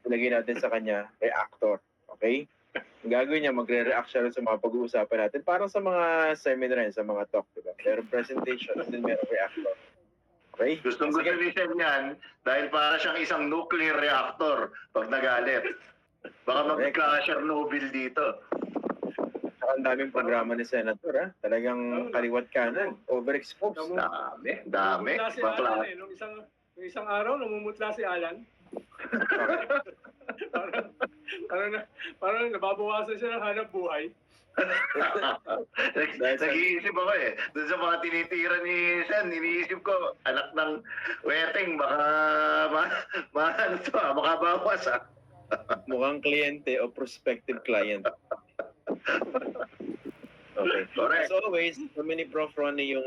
ilagay natin sa kanya, reactor. Okay? Ang gagawin niya, magre-react siya sa mga pag-uusapan natin. Parang sa mga seminar, sa mga talk, diba? Merong presentation and then merong reactor. Okay? Gustong-gusto ni Sen yan dahil para siyang isang nuclear reactor pag nagalit. Baka magka-Chernobyl dito. Ang daming programa ni Senator, ha? Talagang kaliwat kanan, overexposed. Dami. Namumutla si Alan eh. Nung isang araw, namumutla si Alan. parang nababawasan siya ng hanap buhay. Nag-iisip ako eh. Doon sa mga tinitira ni Sen, iniisip ko, anak ng weteng, makabawas ah. Mukhang kliyente o prospective client. Okay. Correct. As always, kami ni Prof. Ronnie yung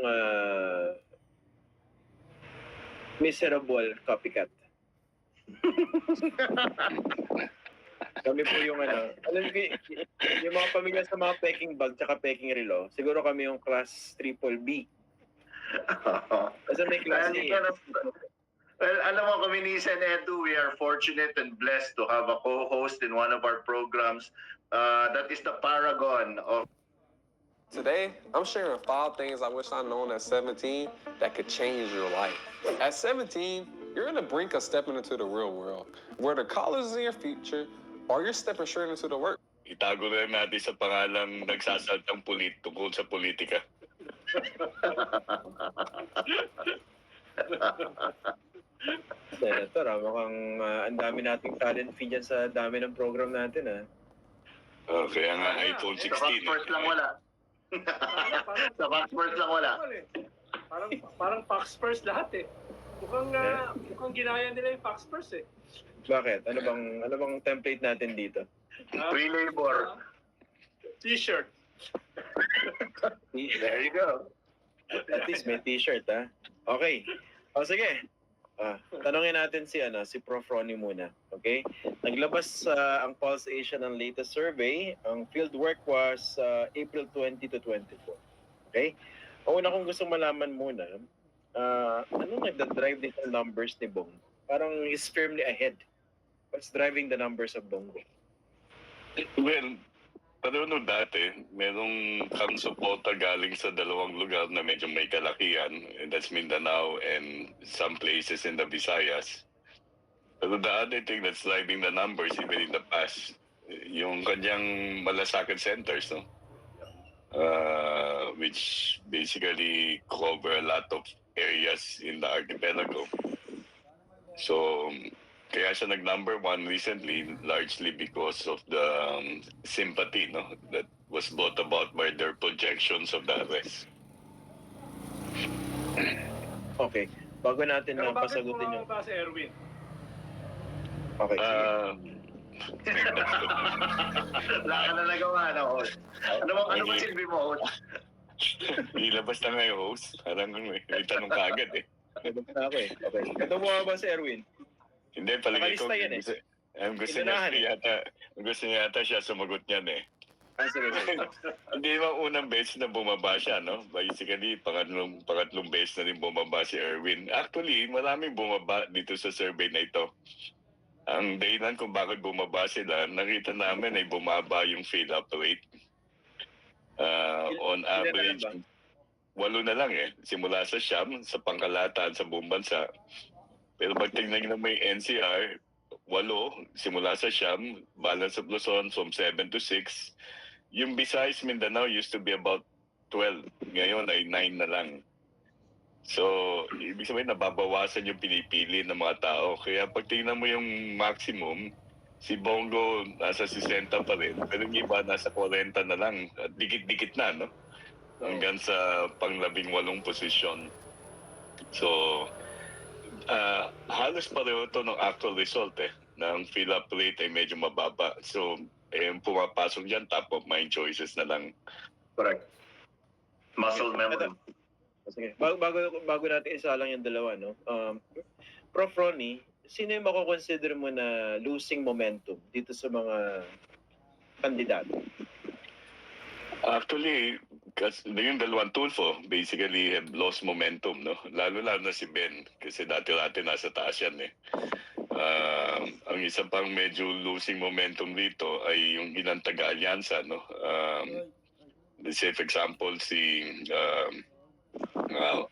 miserable copycat. Kami po yung alam ko, yung mga pamilya sa mga peking bag tsaka peking relo, siguro kami yung class triple B. Kasi may class A. Well, alam mo kami ni Sen Edu, we are fortunate and blessed to have a co-host in one of our programs. That is the paragon of... Today, I'm sharing 5 things I wish I known at 17 that could change your life. At 17, you're on the brink of stepping into the real world, whether college is in your future or you're stepping straight into the work. Itago na natin sa pangalang nagsasaltang tungkol sa politika. Senator, mukhang ang dami nating talent fee dyan sa dami ng program natin, Kaya nga iPhone 16. Sa Fox First lang wala. Sa Fox First lang wala. Parang Fox First lahat eh. Mukhang ginaya nila yung Fox First eh. Bakit? Ano bang template natin dito? Free labor. T-shirt. There you go. At least may t-shirt, ha? Okay. O, sige. Tanongin natin si Prof. Ronnie muna. Okay? Naglabas ang Pulse Asia ng latest survey. Ang field work was April 20 to 24. Okay? Ang una kong gusto malaman muna, ano nagda-drive dito numbers ni Bong? Parang he's firmly ahead. What's driving the numbers of Bongo? Well, pero no dati, merong kang suporta galing sa dalawang lugar na medyo may kalakihan, and that's Mindanao and some places in the Visayas. Pero the other thing that's driving the numbers even in the past, yung kanyang malasakit centers, no? Which basically cover a lot of areas in the archipelago. So, kaya siya nag-number 1 recently, largely because of the sympathy that was brought about by their projections of the arrest. Okay. Bago natin Pero bakit pasagutin yung... ba si Erwin? Okay, sige. Wala ka na nagawa, no? Ano ba silbi mo, host? Ilabas na nga yung host. Parang may tanong ka agad eh. Nabag na ako eh. Okay. Ito mo ba si Erwin? Hindi, palagay ko. Nakalista yan eh. Gusto niya yata siya sumagot niyan eh. Sige. Hindi ba unang beses na bumaba siya, no? Basically, pangatlong beses na rin bumaba si Erwin. Actually, maraming bumaba dito sa survey na ito. Ang dahilan kung bakit bumaba sila, nakita namin ay bumaba yung fill-up rate. On average, 8 na lang eh. Simula sa Siam, sa pangkalahatan sa buong bansa. Pero pag tingnan nyo may NCR, 8, simula sa Siam, balance of Luzon from 7 to 6. Yung Visayas Mindanao used to be about 12. Ngayon ay 9 na lang. So, ibig sabihin nababawasan yung pinipili ng mga tao. Kaya pag tingnan mo yung maximum, si Bongo nasa 60 pa rin. Pero yung iba nasa 40 na lang. At dikit-dikit na, no? Hanggang sa pang-18 posisyon. So, halos pareho ito ng actual result ng fill-up rate ay medyo mababa. So, pumapasok dyan, top of mind choices na lang. Correct. Muscle memory. Sige. Bago natin isa lang yung dalawa, no? Prof. Ronnie, sino yung mako-consider mo na losing momentum dito sa mga kandidato? Actually, yung dalawang Tulfo basically have lost momentum, no? Lalo na si Ben kasi dati nasa taas yan eh. Ang isa pang medyo losing momentum dito ay yung ilang taga-alyansa, no? Let's say, for example, si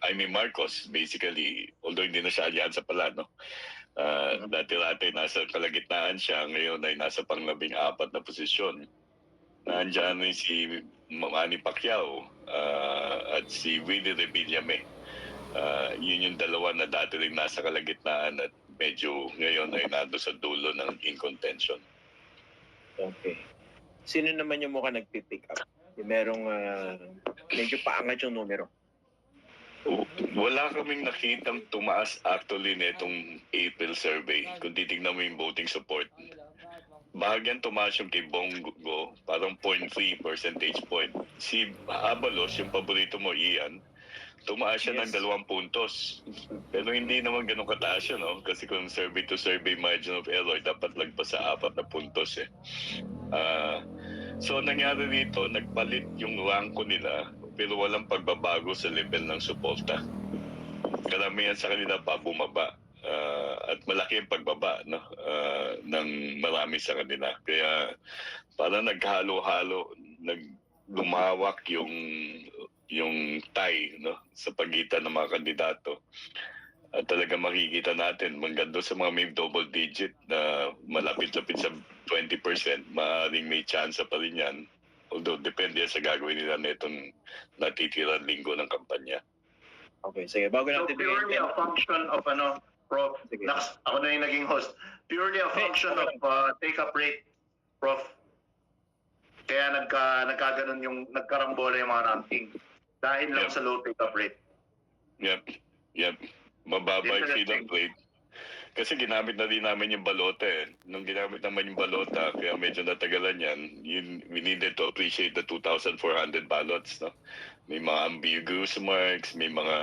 Amy Marcos, basically, although hindi na siya alyansa pala, no? Dati-dati nasa kalagitnaan siya, ngayon ay nasa pang-14 na posisyon. Nandiyan rin si Manny Pacquiao at si Willie Revillame. Yun yung dalawa na dati rin nasa kalagitnaan at medyo ngayon ay nado sa dulo ng in contention. Okay. Sino naman yung mukha nagpipick up? Yung merong medyo paangat yung numero. Wala kaming nakitang tumaas actually nitong April survey kung titignan mo yung voting support. Bahagyan tumaas yung kay Bongo, parang 0.3 percentage point. Si Abalos, yung paborito mo, Ian, tumaas siya ng 2 puntos. Pero hindi naman ganun kataas yun, no? Kasi kung survey to survey margin of error, dapat lagpas sa 4 na puntos eh. So nangyari dito, nagpalit yung ranko nila pero walang pagbabago sa level ng suporta. Karamihan sa kanila pa bumaba. At malaki ang pagbaba, no? Ng marami sa kanila. Kaya parang naghalo-halo, lumawak yung tie, no, sa pagitan ng mga kandidato. At talaga makikita natin maganda sa mga may double digit na malapit-lapit sa 20%, maaaring may chance pa rin yan. Although depende sa gagawin nila nitong natitirang linggo ng kampanya. Okay, sige. Bago So natin purely a function of Prof, Sige. ako na yung naging host. Purely a function of take-up rate, Prof. Kaya nagkaganon yung nagkarambola yung mga ranking. Dahil lang sa low take-up rate. Yep. Mababa yung fill-up rate. Kasi ginamit na din namin yung balota eh. Nung ginamit naman yung balota, kaya medyo natagalan yan, we needed to appreciate the 2,400 ballots. No? May mga ambiguous marks, may mga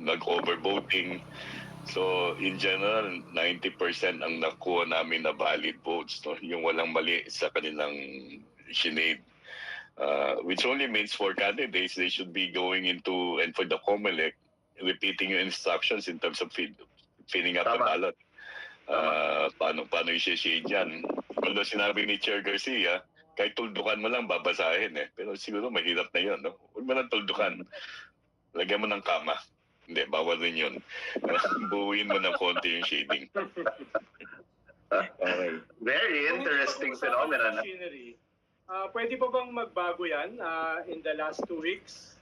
nag-overvoting. So, in general, 90% ang nakuha namin na valid votes. No? Yung walang mali sa kanilang shinade. Which only means for candidates, they should be going into, and for the COMELEC, repeating your instructions in terms of filling up the ballot. Paano i-shade yan? Although sinabi ni Chair Garcia, kahit tuldukan mo lang, babasahin eh. Pero siguro mahirap na yun. No? Huwag mo lang tuldukan. Lagyan mo ng kama. Hindi, bawal rin yun. Buuin mo ng konti yung shading. Okay. Very interesting phenomenon. Machinery. Pwede pa bang magbago yan in the last 2 weeks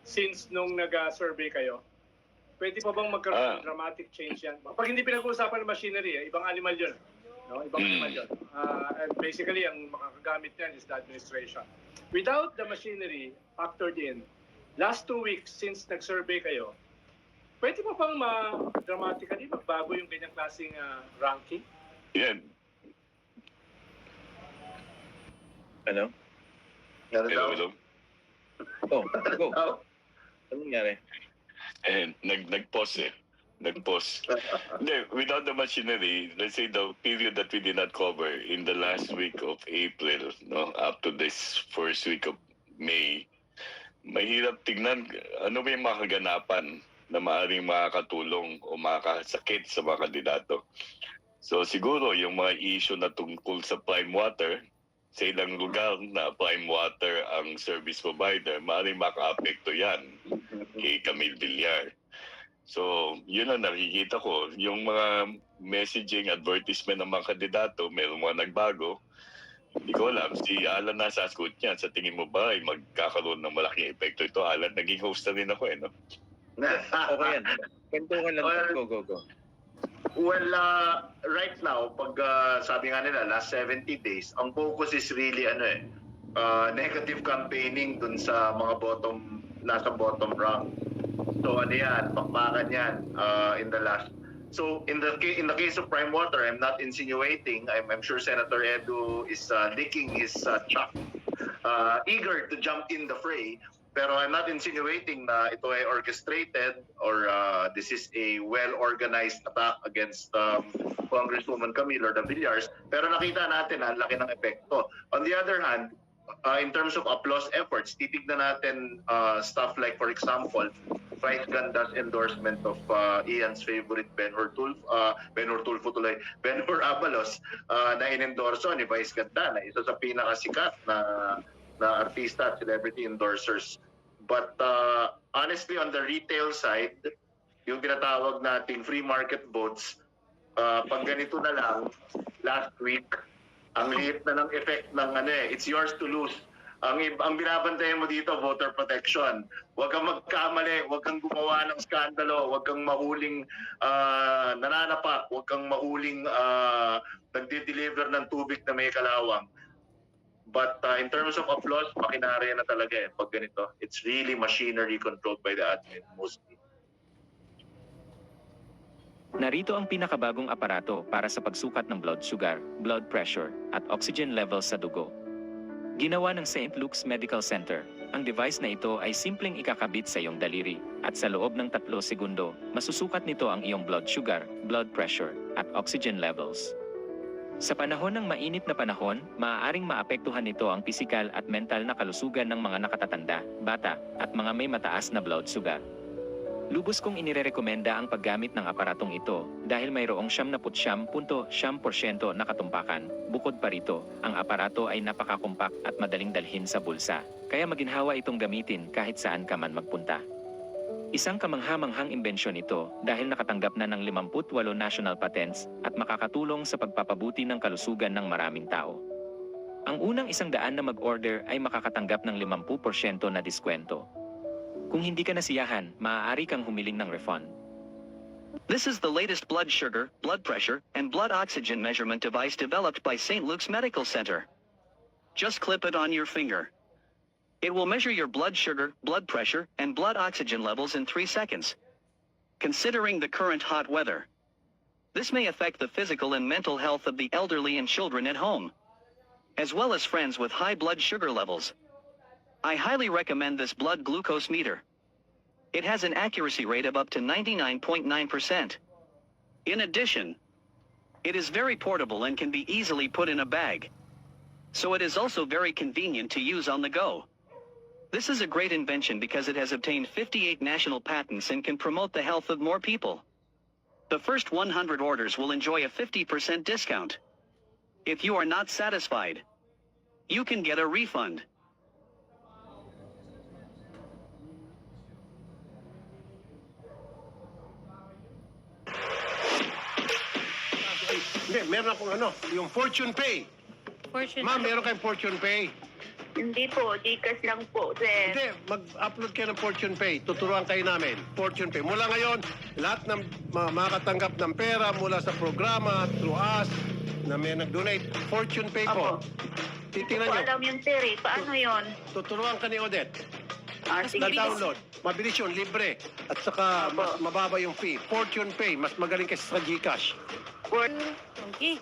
since nung nag-survey kayo? Pwede pa bang magkaroon ng dramatic change yan? Pag hindi pinag-uusapan ng machinery, ibang animal yun. No? Ibang animal yun. And basically, ang makakagamit niyan is the administration. Without the machinery factored in, last 2 weeks since nag-survey kayo, pwede pa bang dramatically magbago yung ganyang klaseng ranking? Yan. Ano? Hello. Oh, go. Ano nangyari? Nag-pause eh. Nag-pause. Hindi, without the machinery, let's say the period that we did not cover in the last week of April, no, up to this first week of May, mahirap tignan ano ba yung mga kaganapan na maaaring makakatulong o makakasakit sa mga kandidato. So siguro yung mga issue na tungkol sa prime water, sa ilang lugar na prime water ang service provider, maaaring maka-apekto yan kay Camille Villar. So, yun ang nakikita ko. Yung mga messaging, advertisement ng mga kandidato, meron mga nagbago. Hindi ko alam. Si Alan nasa ascot niya. Sa tingin mo ba ay magkakaroon ng malaking epekto ito? Alan, naging host na rin ako eh, no? Okay yan. Kwentuhan lang. Go. Well, right now, pag sabi nga nila, last 70 days, ang focus is really negative campaigning dun sa mga nasa bottom rung. So ano yan, pakpakan yan in the last. So in the case of prime water, I'm not insinuating. I'm sure Senator Edu is licking his chops, eager to jump in the fray. Pero I'm not insinuating na ito ay orchestrated or this is a well-organized attack against Congresswoman Camille or the Villars. Pero nakita natin ang laki ng epekto. On the other hand, in terms of applause efforts, titignan natin stuff like, for example, Vice Ganda's endorsement of Ian's favorite Ben-Hur Abalos na inendorso ni Vice Ganda na isa sa pinakasikat na artista at celebrity endorsers. But honestly, on the retail side, yung tinatawag nating free market votes, pag ganito na lang, last week, ang liit na ng effect ng it's yours to lose. Ang binabantayan mo dito, voter protection. Huwag kang magkamali, huwag kang gumawa ng skandalo, huwag kang mahuling nananapak, huwag kang mahuling nagde-deliver ng tubig na may kalawang. But in terms of applause, makinarya na talaga pag ganito. It's really machinery controlled by the admin mostly. Narito ang pinakabagong aparato para sa pagsukat ng blood sugar, blood pressure, at oxygen levels sa dugo. Ginawa ng St. Luke's Medical Center, ang device na ito ay simpleng ikakabit sa iyong daliri, at sa loob ng 3 segundo, masusukat nito ang iyong blood sugar, blood pressure, at oxygen levels. Sa panahon ng mainit na panahon, maaaring maapektuhan nito ang pisikal at mental na kalusugan ng mga nakatatanda, bata, at mga may mataas na blood sugar. Lubos kong inirekomenda ang paggamit ng aparatong ito dahil mayroong 79.7% na katumpakan. Bukod pa rito, ang aparato ay napakakumpak at madaling dalhin sa bulsa, kaya maginhawa itong gamitin kahit saan ka man magpunta. Isang kamangha-manghang imbensyon ito dahil nakatanggap na ng 58 national patents at makakatulong sa pagpapabuti ng kalusugan ng maraming tao. Ang unang 100 na mag-order ay makakatanggap ng 50% na diskwento. Kung hindi ka nasiyahan, maaari kang humiling ng refund. This is the latest blood sugar, blood pressure, and blood oxygen measurement device developed by St. Luke's Medical Center. Just clip it on your finger. It will measure your blood sugar, blood pressure, and blood oxygen levels in 3 seconds. Considering the current hot weather, this may affect the physical and mental health of the elderly and children at home, as well as friends with high blood sugar levels. I highly recommend this blood glucose meter. It has an accuracy rate of up to 99.9%. In addition, it is very portable and can be easily put in a bag. So it is also very convenient to use on the go. This is a great invention because it has obtained 58 national patents and can promote the health of more people. The first 100 orders will enjoy a 50% discount. If you are not satisfied, you can get a refund. Hindi, meron akong yung Fortune Pay. Ma'am, meron kayong Fortune Pay. Hindi po, Gcash lang po, sir. Hindi, mag-upload kayo ng Fortune Pay. Tuturuan kayo namin. Fortune Pay. Mula ngayon, lahat ng makakatanggap ng pera mula sa programa, through us, na may nag-donate, Fortune Pay po. Titingnan Hindi nyo. ko alam yun, sir. Paano yun? Tuturuan ka ni Odette. Sige. Na-download. Mabilis yun, libre. At saka, mas mababa yung fee. Fortune Pay, mas magaling kasi sa Gcash. Okay.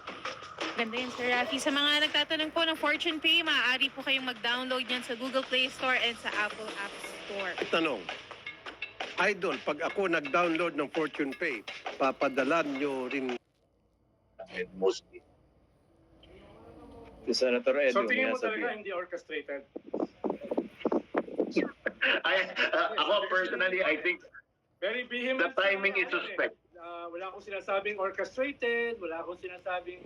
Ganda yun, Sir Rafi. Sa mga nagtatanong po ng Fortune Pay, maaari po kayong mag-download yan sa Google Play Store and sa Apple App Store. Tanong, Idol, pag ako nag-download ng Fortune Pay, papadalan nyo rin Mostly. Si Senator Edu, So tingin mo sabi. talaga hindi orchestrated? Ako personally, I think Very vehement. the timing is suspect. Wala akong sinasabing orchestrated, wala akong sinasabing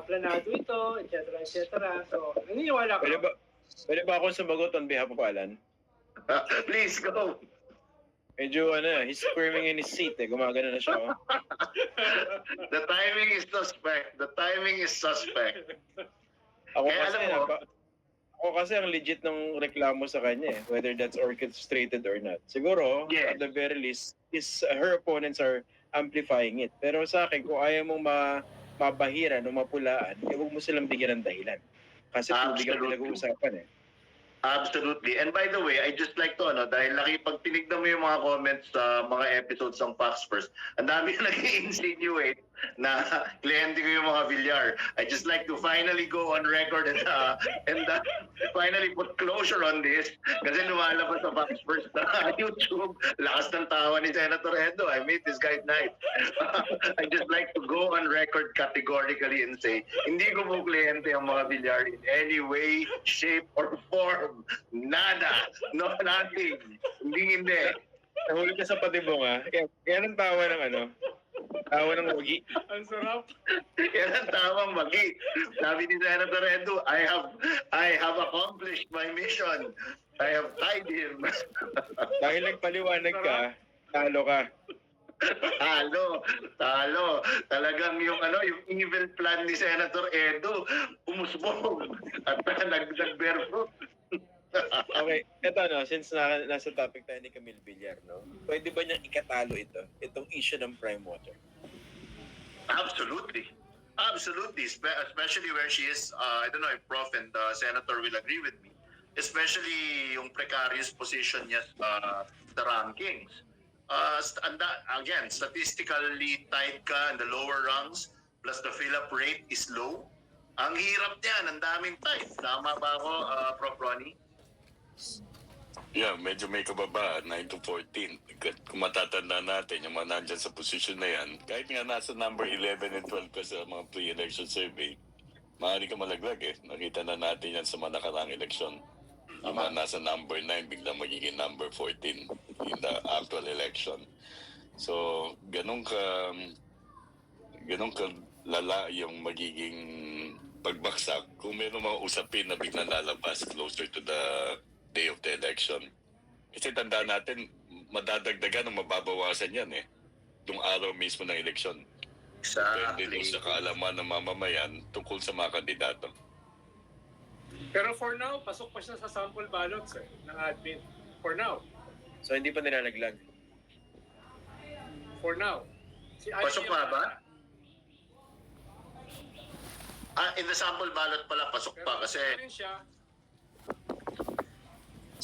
planado ito, etc. So, naniniwala ko. Pwede ba akong sumagot on behalf of Alan? Please go. Medyo he's squirming in his seat Gumagana na siya. Oh. The timing is suspect. The timing is suspect. Ako Kaya kasi, alam mo, ako kasi ang legit ng reklamo sa kanya whether that's orchestrated or not. Siguro, Yeah. at the very least, her opponents are amplifying it. Pero sa akin, kung ayaw mong mabahiran o mapulaan, huwag mo silang bigyan ng dahilan. Kasi tubig ang Absolutely. pinag-uusapan Absolutely. And by the way, I just like to, dahil pag tinignan mo yung mga comments sa mga episodes ng Fox First, ang dami na nag-insinuate na kliyente ko yung mga Villar. I just like to finally go on record and finally put closure on this kasi lumalabas sa Fox First na YouTube. Lakas ng tawa ni Senator Edo. I meet this guy's night. I just like to go on record categorically and say, hindi ko po kliyente ang mga Villar in any way, shape, or form. Nada. No, nothing. Hindi. Nahulog ka sa patibong ha. Yan ang tawa ng ano. Tawa ng wagi. Ang sarap. Yan ang tamang magi. Sabi ni Senator Edu, I have accomplished my mission. I have tied him. Dahil nagpaliwanag ka, talo ka. Talo. Talagang yung evil plan ni Senator Edu, umusbong at nag-bear fruit. Okay, eto since nasa topic tayo ni Camille Villar, pwede ba niyang ikatalo itong issue ng prime water? Absolutely. Especially where she is, I don't know if Prof and Senator will agree with me, especially yung precarious position niya sa the rankings. Again, statistically tied ka in the lower rungs, plus the fill-up rate is low. Ang hirap niyan, ang daming tied. Tama ba ako, Prof. Ronnie? Yeah, medyo may kababa, 9 to 14. Kung matatanda natin, yung mga nandyan sa posisyon na yan, kahit nga nasa number 11 and 12 ka sa mga pre-election survey, maaari ka malaglag eh. Nakita na natin yan sa mga nakaraang eleksyon. Yung mga nasa number 9, biglang magiging number 14 in the actual election. So, ganun ka lala yung magiging pagbaksak kung meron mga usapin na biglang lalabas closer to the day of the election. Kasi tandaan natin, madadagdagan o mababawasan yan eh. Yung araw mismo ng eleksyon. Depende doon sa kaalaman ng mamamayan tungkol sa mga kandidato. Pero for now, pasok pa siya sa sample ballots ng admin. For now. So hindi pa nilalaglag. For now. Pasok pa ba? In the sample ballot pala, pasok pa kasi rin siya.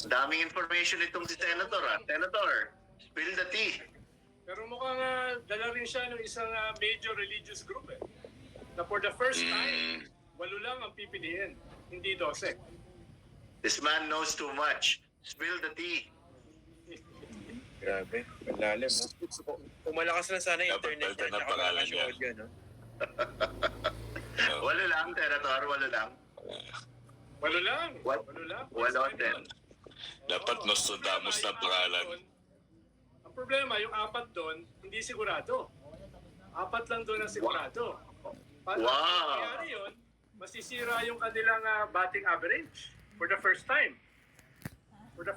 daming information itong si Senator. Senator, spill the tea. Pero mukhang dala rin siya ng isang major religious group na for the first time, 8 lang ang pipiliin, hindi 12. This man knows too much. Spill the tea. Grabe, malalim. Kung malakas lang sana yung Dapat internet palitan niya, ng pangalan niya. audio, no? Walo lang, Senator, walo lang. 8 lang. What? 8 lang. Walo din. Dapat Nostradamus na pangalan. Ang problema, yung 4 doon, hindi sigurado. 4 lang doon ang sigurado. Paano mangyayari yun, masisira yung kanilang batting average for the first time.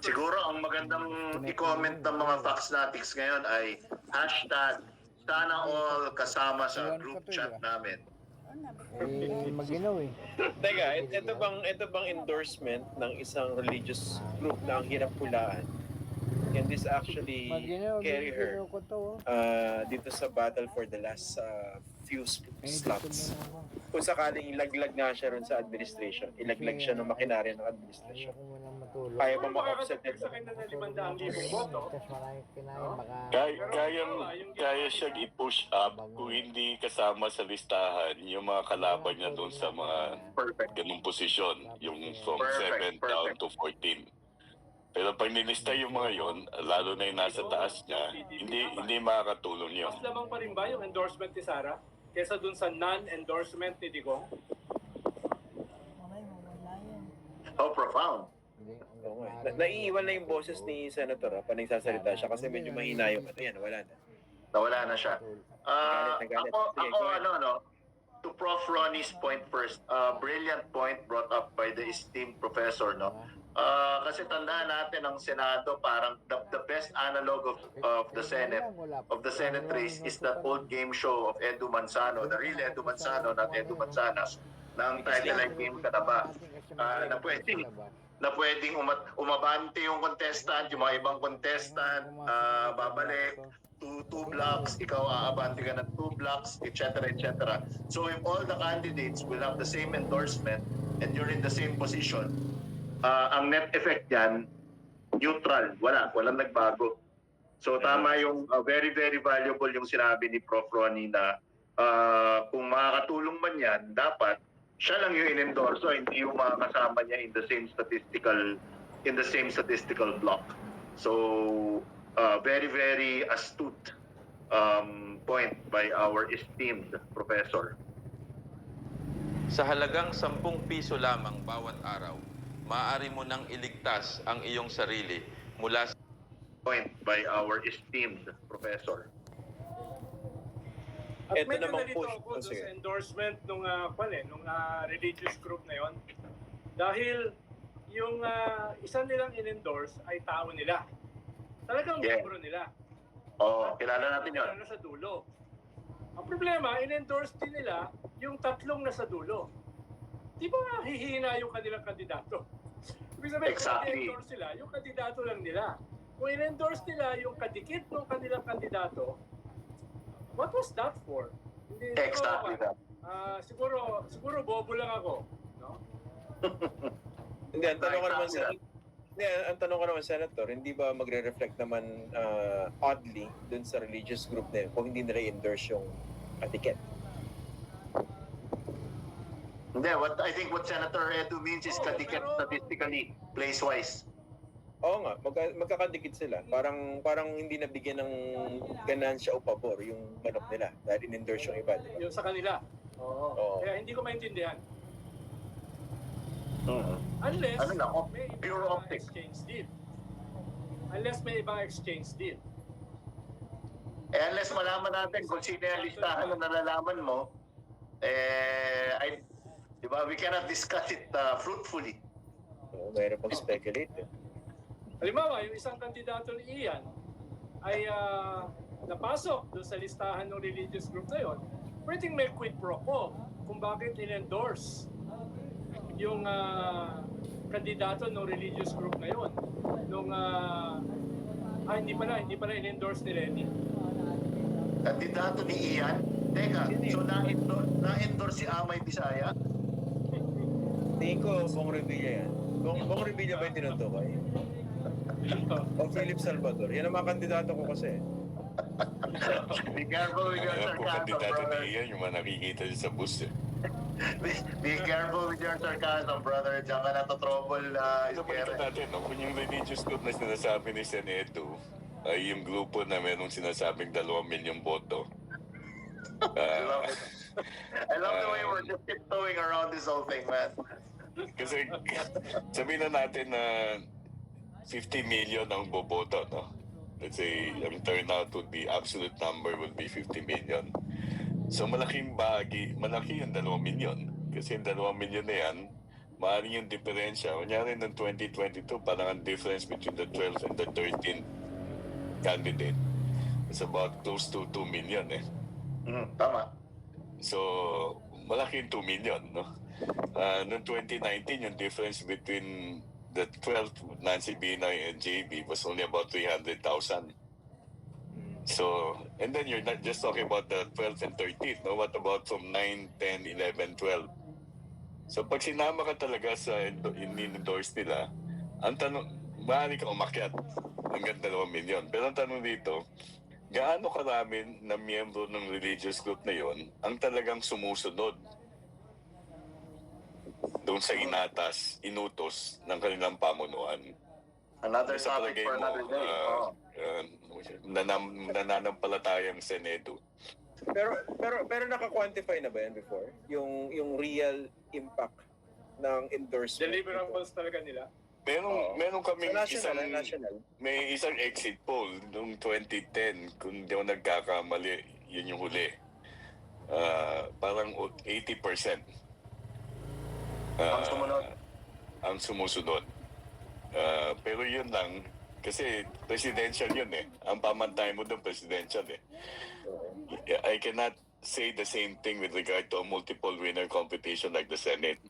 Siguro ang magandang i-comment ng mga Fox Natics ngayon ay hashtag sana all kasama sa group chat namin. Maginaw eh. Teka, ito bang endorsement ng isang religious group na ang hirap hulaan? Can this actually carry her dito sa battle for the last few slots? Kung sakaling ilaglag nga siya ron sa administration, ilaglag siya ng makinarya ng administration. Kaya ba ma-offset sa kanya na 500,000 boto? Kaya siyang i-push up kung hindi kasama sa listahan yung mga kalaban niya doon sa mga ganung posisyon, yung from 7 down to 14. Pero pag nilista yung mga yon, lalo na yung nasa taas niya, hindi makakatulong yun. Mas lamang pa rin ba yung endorsement ni Sara kesa dun sa non-endorsement ni Digong? How profound. Naiiwan na yung boses ni Senator pag nagsasalita siya kasi medyo mahina yung wala na. Nawala na siya. Nagalit. Ako, to Prof. Ronnie's point first, brilliant point brought up by the esteemed professor, no? Kasi tandaan natin ang Senado, parang the best analog of the Senate race is that old game show of Edu Manzano, the real Edu Manzano, not Edu Manzanas, na ang title ay Game Ka na ba? Na pwedeng umabante yung contestant, yung mga ibang contestant, babalik, two blocks, ikaw aabante ka ng 2 blocks, etc. etc. So if all the candidates will have the same endorsement and you're in the same position, ang net effect yan, neutral, walang nagbago. So tama yung very very valuable yung sinabi ni Prof. Ronnie na kung makakatulong man yan, dapat siya lang yung in-endorso, hindi yung mga kasama niya in the same statistical block. So very very astute point by our esteemed professor. Sa halagang 10 piso lamang bawat araw, maaari mo nang iligtas ang iyong sarili mula sa point by our esteemed professor. At Ito medyo namang nalito push. ako Oh, doon sige. sa endorsement nung religious group na yon. Dahil yung isa nilang in-endorse ay tao nila. Talagang Yeah. membro nila. Oo, kilala natin yun. Nasa dulo. Ang problema, in-endorse din nila yung tatlong nasa dulo. Di ba hihina yung kanilang kandidato? Ibig sabihin, Exactly. kung in-endorse sila, yung kandidato lang nila. Kung in-endorse nila yung kadikit ng kanilang kandidato, what was that for? Hindi ko Exactly alam. that. Siguro bobo lang ako. No? Hindi, ang tanong ko naman, Exactly. ang tanong ko naman, Senator, hindi ba magre-reflect naman oddly dun sa religious group na yun kung hindi nila endorse yung etiquette? Hindi, I think what Senator Edu means is kadikit statistically, place-wise. Oo nga, magkakadikit sila. Parang hindi nabigyan ng ganansya o pabor yung manok nila dahil in-endorse yung iba, di ba? Yung sa kanila. Oo. Kaya hindi ko maintindihan. Mhm. Unless Ano lang, may pure ibang optics. exchange deal. Unless may ibang exchange deal. Unless malaman natin kung sino yung listahan na nalalaman mo, di ba, we cannot discuss it fruitfully. Oo, mayroon pang speculate. Eh. Halimbawa, yung isang kandidato ni Ian ay napasok doon sa listahan ng religious group na yon. Pwedeng may quid pro quo kung bakit in-endorse yung kandidato ng religious group na yon. Hindi pala in-endorse ni Lenny. Kandidato ni Ian, teka, so na-endorse si Amay Bisaya? Tingin ko, Bong Revilla yan. Bong Revilla ba yung tinutukoy? O Philip Salvador. Yan ang mga kandidato ko kasi. Be careful with your Alam ko, sarcasm, kandidato brother. na iyan, yung mga nakikita niyo sa bus. Eh. Be careful with your sarcasm, brother. Diyan ka natotrouble, So, balikan natin, no? Kung yung religious group na sinasabi ni Senedo, ay yung grupo na merong sinasabing 2 milyong boto. I love the way we're just tiptoeing around this whole thing, man. Kasi sabihin na natin na 50 million ang boboto, no? Let's say, ang turnout would be, absolute number would be 50 million. So malaking bahagi, malaki yung 2 million. Kasi yung 2 million na yan, maaaring yung diferensya. Kunyari ng 2022, parang ang difference between the 12th and the 13th candidate is about close to 2 million eh. Tama. So, malaki yung 2 million, no? Noong 2019, yung difference between the 12th, Nancy Binay and JB was only about 300,000. So, and then you're not just talking about the 12th and 13th, no? What about from 9, 10, 11, 12? So, pag sinama ka talaga sa in-endorse nila, ang tanong, maaari ka umakyat hanggang 2 million. Pero ang tanong dito, gaano karami na miyembro ng religious group na yon ang talagang sumusunod doon sa inutos ng kanilang pamunuan? Another Sa topic palagay for mo, another day. nananampalatayang Senedo. Pero naka-quantify na ba yan before? Yung real impact ng endorsement? Deliverables talaga nila. Meron kaming Sa national. may isang exit poll noong 2010, kung di ako nagkakamali, yun yung huli. Parang 80%. Ang sumunod. Ang sumusunod. Pero yun lang, kasi presidential yun eh. Ang pamantay mo doon, presidential eh. I cannot say the same thing with regard to a multiple winner competition like the Senate.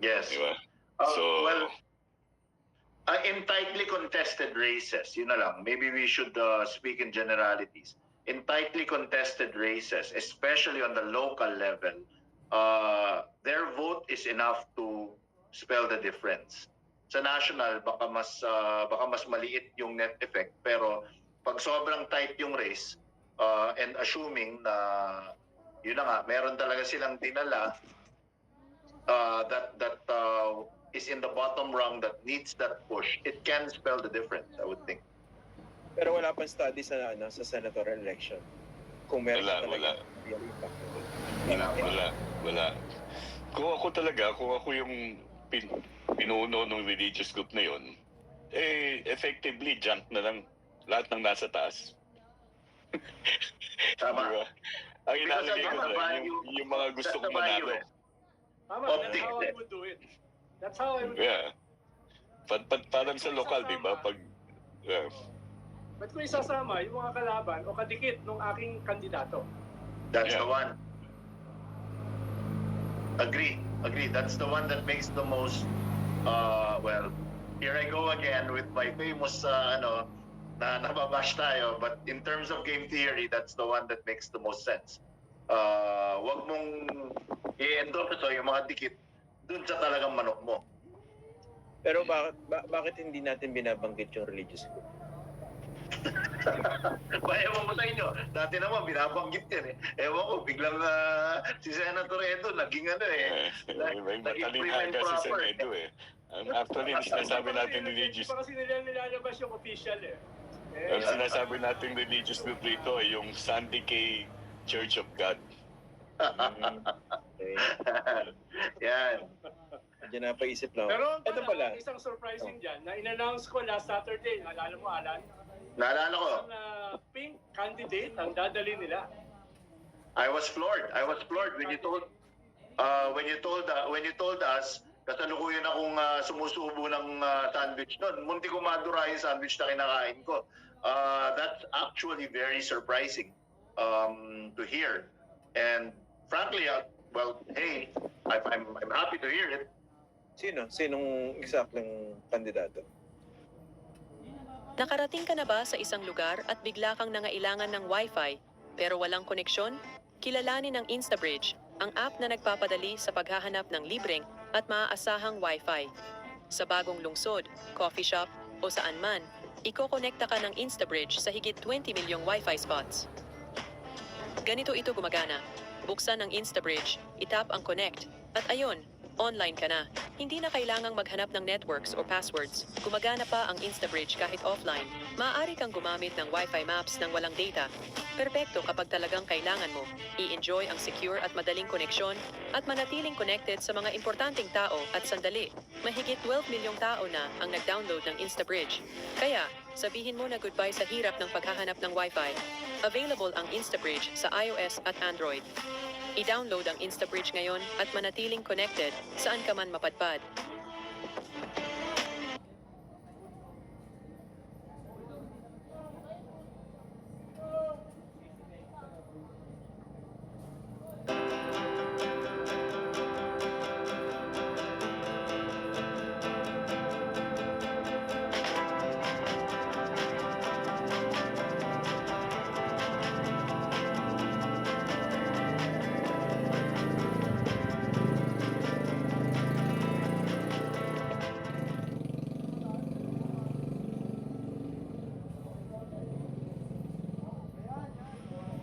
Yes. Di ba? Well, in tightly contested races, yun na lang. Maybe we should speak in generalities. In tightly contested races, especially on the local level, their vote is enough to spell the difference. Sa national, baka mas maliit yung net effect. Pero pag sobrang tight yung race, and assuming na yun na nga, meron talaga silang dinala that is in the bottom rung that needs that push, it can spell the difference, I would think. Pero wala pang study sa senatorial election. Kung meron Wala. real impact. Wala. Kung ako yung pinuno ng religious group na yon, effectively, junk na lang lahat ng nasa taas. Tama. Diba? Ang ilalagay ko Because doon, value- yung mga gusto that's the kong manalo. value, eh. Tama, Optic. that's how I would do it. That's how I would do it. Yeah. Parang sa lokal, di ba? Pag, yeah. Ba't ko isasama yung mga kalaban o kadikit ng aking kandidato? That's Yeah. the one. Agree. That's the one that makes the most, well, here I go again with my famous, na nababash tayo. But in terms of game theory, that's the one that makes the most sense. Wag mong i-endorse yung mga dikit dun sa talagang manok mo. Pero bakit hindi natin binabanggit yung religious group? Ewan ko sa inyo. Dati naman, binabanggit yan eh. Ewan ko, biglang si Senator Edo, naging May matalinhaga si Senedo eh. Actually, yung sinasabi natin religious, Hindi pa kasi nila nilalabas yung official eh. ang sinasabi natin religious group dito ay yung Sandy K Church of God. Okay. Yan. Diyan napaisip lang. Pero Ito pala. isang surprising dyan, na in-announce ko last Saturday, naalala mo Alan, Naalala ko, ang pink candidate ang dadali nila. I was floored when you told us kasalukuyan akong sumusubo ng sandwich noon. Munti ko madura yung sandwich na kinakain ko. That's actually very surprising to hear. And frankly, well, hey, I'm happy to hear it. Sinong eksaktong kandidato? Nakarating ka na ba sa isang lugar at bigla kang nangailangan ng Wi-Fi pero walang koneksyon? Kilalanin ng InstaBridge, ang app na nagpapadali sa paghahanap ng libreng at maaasahang Wi-Fi. Sa bagong lungsod, coffee shop o saan man, ikokonekta ka ng InstaBridge sa higit 20 milyong Wi-Fi spots. Ganito ito gumagana. Buksan ang InstaBridge, itap ang connect, at ayon, online ka na. Hindi na kailangang maghanap ng networks o passwords. Gumagana pa ang InstaBridge kahit offline. Maaari kang gumamit ng Wi-Fi maps ng walang data. Perpekto kapag talagang kailangan mo. I-enjoy ang secure at madaling koneksyon at manatiling connected sa mga importanteng tao at sandali. Mahigit 12 milyong tao na ang nag-download ng InstaBridge. Kaya, sabihin mo na goodbye sa hirap ng paghahanap ng Wi-Fi. Available ang InstaBridge sa iOS at Android. I-download ang InstaBridge ngayon at manatiling connected saan ka man mapadpad.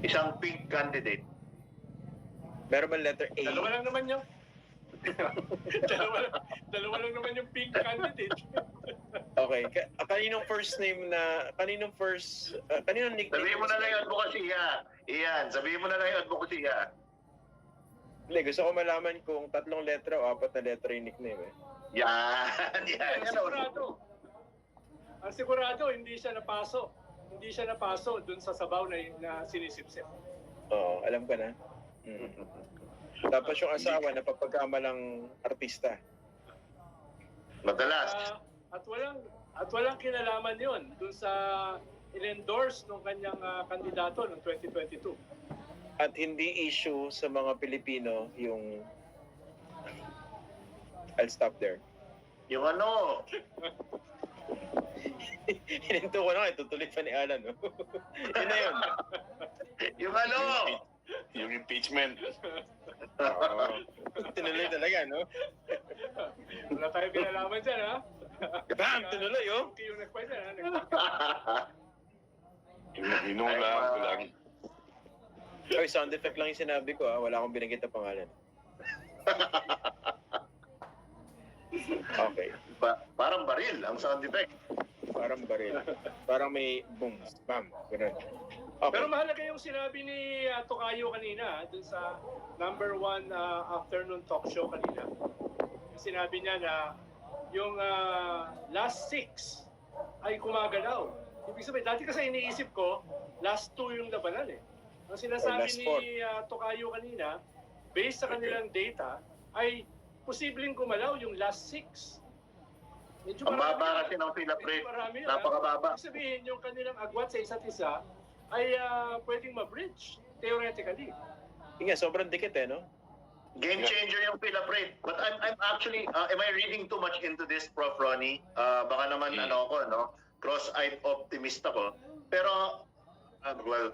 Isang pink candidate. Meron ba letter A? Dalawa lang naman yung dalawa lang naman yung pink candidate. Okay. Kaninong nickname? Sabihin mo na lang yung advocacy, Ian. Sabihin mo na lang yung advocacy, Hindi, gusto ko malaman kung 3 letra o 4 na letra yung nickname eh. Yan. Ang sigurado, hindi siya napaso. Hindi siya napaso dun sa sabaw na sinisipsip. Oo, alam ko na. Tapos yung asawa na papagkamalang artista. Madalas. At walang kinalaman yun dun sa in-endorse ng kanyang kandidato noong 2022. At hindi issue sa mga Pilipino yung... I'll stop there. Yung ano, Hininto ko na, tutuloy pa ni Alan. No? Yun na yun. yung ano, Yung impeachment. Tinuloy talaga, no? Wala tayong kinalaman dyan, ha? Bam! Tinuloy, oh! Yung nagpwede, ha? Inulaan ko lang. Oy, sound effect lang yung sinabi ko, ha? Wala akong binanggit na pangalan. Okay. Parang baril ang sound effect. Parang baril. Parang may boom, bam, ganun. Okay. Pero mahalaga yung sinabi ni Tokayo kanina dun sa number 1 afternoon talk show kanina. Yung sinabi niya na yung last 6 ay kumagalaw. Ibig sabihin, dati kasi iniisip ko, last 2 yung labanan eh. Ang sinasabi last four. ni Tokayo kanina, based sa kanilang data, ay posibleng gumalaw yung last 6. Medyo Ang marami baba yan. kasi ng fill-up Medyo rate. marami yan, Napakababa. Ibig sabihin, yung kanilang agwat sa isa't isa ay pwedeng ma-bridge, theoretically. Sige, sobrang dikit eh, no? Game changer yung fill-up rate. But I'm actually, am I reading too much into this, Prof. Ronnie? Baka naman ano ako, no? Cross-eyed optimist ako. Pero, well,